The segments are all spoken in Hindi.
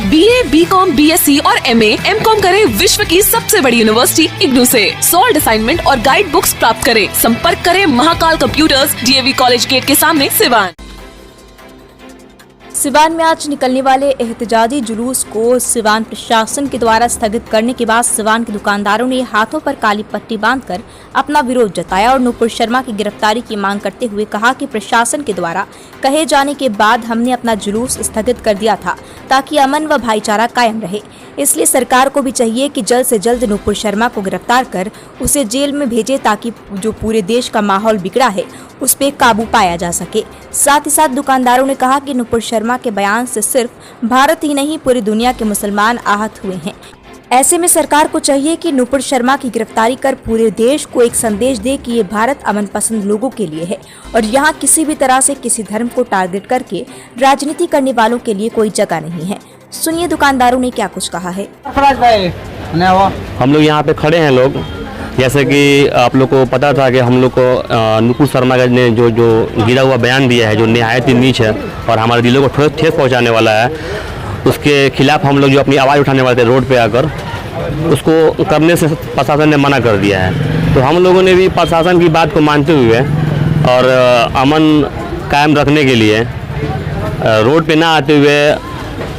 BA, BCom, BSc और MA, MCom करें विश्व की सबसे बड़ी यूनिवर्सिटी इग्नू से। सॉल्ड असाइनमेंट और गाइड बुक्स प्राप्त करें। संपर्क करें Mahakal computers, DAV college gate के सामने, सिवान। सिवान में आज निकलने वाले एहतजाजी जुलूस को सिवान प्रशासन के द्वारा स्थगित करने के बाद सिवान के दुकानदारों ने हाथों पर काली पट्टी बांधकर अपना विरोध जताया और नुपुर शर्मा की गिरफ्तारी की मांग करते हुए कहा कि प्रशासन के द्वारा कहे जाने के बाद हमने अपना जुलूस स्थगित कर दिया था ताकि अमन व भाईचारा कायम रहे। इसलिए सरकार को भी चाहिए कि जल्द से जल्द नुपुर शर्मा को गिरफ्तार कर उसे जेल में भेजे ताकि जो पूरे देश का माहौल बिगड़ा है उस पे काबू पाया जा सके। साथ ही साथ दुकानदारों ने कहा कि नुपुर शर्मा के बयान से सिर्फ भारत ही नहीं पूरी दुनिया के मुसलमान आहत हुए हैं। ऐसे में सरकार को चाहिए कि नुपुर शर्मा की गिरफ्तारी कर पूरे देश को एक संदेश दे कि ये भारत अमन पसंद लोगों के लिए है और यहाँ किसी भी तरह से किसी धर्म को टारगेट करके राजनीति करने वालों के लिए कोई जगह नहीं है। सुनिए दुकानदारों ने क्या कुछ कहा है। हम लोग यहाँ पे खड़े हैं लोग, जैसे कि आप लोग को पता था कि हम लोग को नुपुर शर्मा ने जो गिरा हुआ बयान दिया है जो निहायत ही नीच है और हमारे दिलों को ठेस पहुँचाने वाला है, उसके खिलाफ हम लोग जो अपनी आवाज़ उठाने वाले थे रोड पे आकर, उसको करने से प्रशासन ने मना कर दिया है। तो हम लोगों ने भी प्रशासन की बात को मानते हुए और अमन कायम रखने के लिए रोड पे ना आते हुए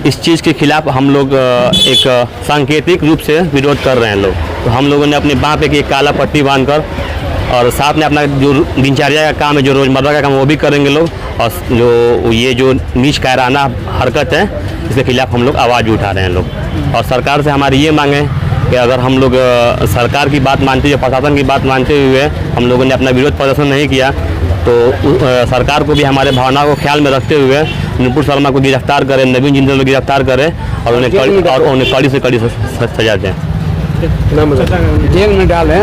इस चीज़ के खिलाफ हम लोग एक सांकेतिक रूप से विरोध कर रहे हैं लोग। तो हम लोगों ने अपनी बाँह पे एक काला पट्टी बांधकर और साथ में अपना जो दिनचर्या का काम है, जो रोज़मर्रा का काम वो भी करेंगे लोग, और जो ये जो नीच कायराना हरकत है इसके खिलाफ हम लोग आवाज़ भी उठा रहे हैं लोग। और सरकार से हमारी ये मांग है कि अगर हम लोग सरकार की बात मानते हुए, प्रशासन की बात मानते हुए हम लोगों ने अपना विरोध प्रदर्शन नहीं किया तो सरकार को भी हमारे भावनाओं को ख्याल में रखते हुए नुपुर शर्मा को गिरफ्तार करें, नवीन जिंदल को गिरफ्तार करें और उन्हें कड़ी से कड़ी सजा दें, जेल में डालें।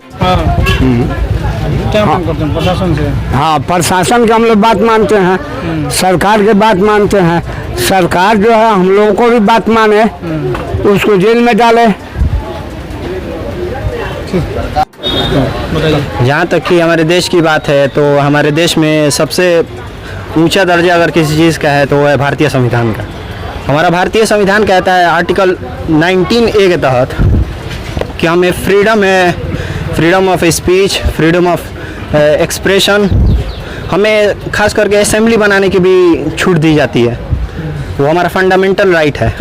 क्या मांग करते हैं प्रशासन से? हाँ, प्रशासन की हम लोग बात मानते हैं, सरकार की बात मानते हैं। सरकार जो है हम लोगों को भी बात माने, उसको जेल में डाले। जहाँ तक कि हमारे देश की बात है तो हमारे देश में सबसे ऊंचा दर्जा अगर किसी चीज़ का है तो वो है भारतीय संविधान का। हमारा भारतीय संविधान कहता है आर्टिकल 19A के तहत कि हमें freedom of speech, freedom of expression, हमें खास करके असेंबली बनाने की भी छूट दी जाती है। वो हमारा फंडामेंटल राइट है।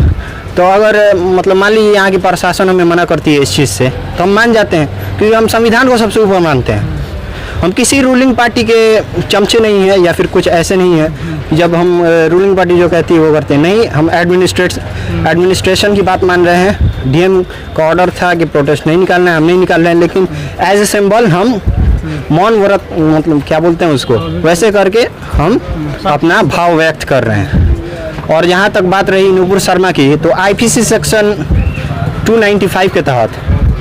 तो अगर मतलब मान लीजिए यहाँ की प्रशासन हमें मना करती है इस चीज़ से तो हम मान जाते हैं क्योंकि हम संविधान को सबसे ऊपर मानते हैं। हम किसी रूलिंग पार्टी के चमचे नहीं हैं या फिर कुछ ऐसे नहीं है जब हम रूलिंग पार्टी जो कहती है वो करते हैं। नहीं, हम एडमिनिस्ट्रेशन की बात मान रहे हैं। DM का ऑर्डर था कि प्रोटेस्ट नहीं निकालना है, हम नहीं निकाल रहे हैं, लेकिन एज ए सिंबल हम मौन व्रत मतलब क्या बोलते हैं उसको, वैसे करके हम अपना भाव व्यक्त कर रहे हैं। और जहाँ तक बात रही नुपुर शर्मा की, तो IPC सेक्शन 295 के तहत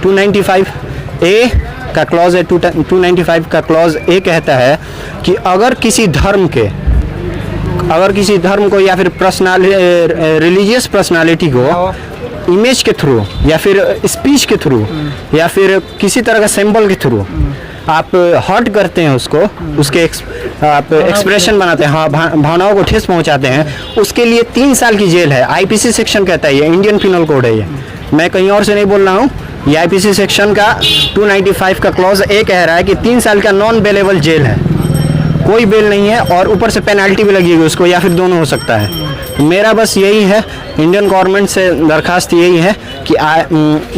295A का क्लॉज है, 295 का क्लॉज A कहता है कि अगर किसी धर्म को या फिर रिलीजियस पर्सनालिटी को इमेज के थ्रू या फिर स्पीच के थ्रू या फिर किसी तरह का सिंबल के थ्रू आप हर्ट करते हैं उसको, उसके आप एक्सप्रेशन बनाते हैं, हाँ, भावनाओं को ठेस पहुंचाते हैं, उसके लिए 3 साल की जेल है। IPC सेक्शन कहता है, ये इंडियन पिनल कोड है, ये मैं कहीं और से नहीं बोल रहा हूँ। ये IPC सेक्शन का 295 का क्लॉज A कह रहा है कि 3 साल का नॉन बेलेबल जेल है, कोई बेल नहीं है और ऊपर से पेनल्टी भी लगेगी उसको या फिर दोनों हो सकता है। मेरा बस यही है, इंडियन गवर्नमेंट से दरखास्त यही है कि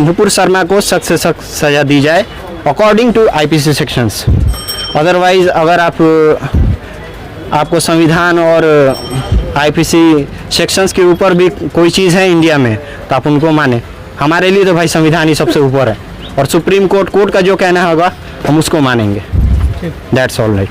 नुपुर शर्मा को सख्त से सख्त सज़ा दी जाए according to IPC sections. Otherwise अगर आपको संविधान और IPC सेक्शंस के ऊपर भी कोई चीज़ है इंडिया में तो आप उनको माने। हमारे लिए तो भाई संविधान ही सबसे ऊपर है और सुप्रीम कोर्ट का जो कहना होगा हम उसको मानेंगे। That's all right.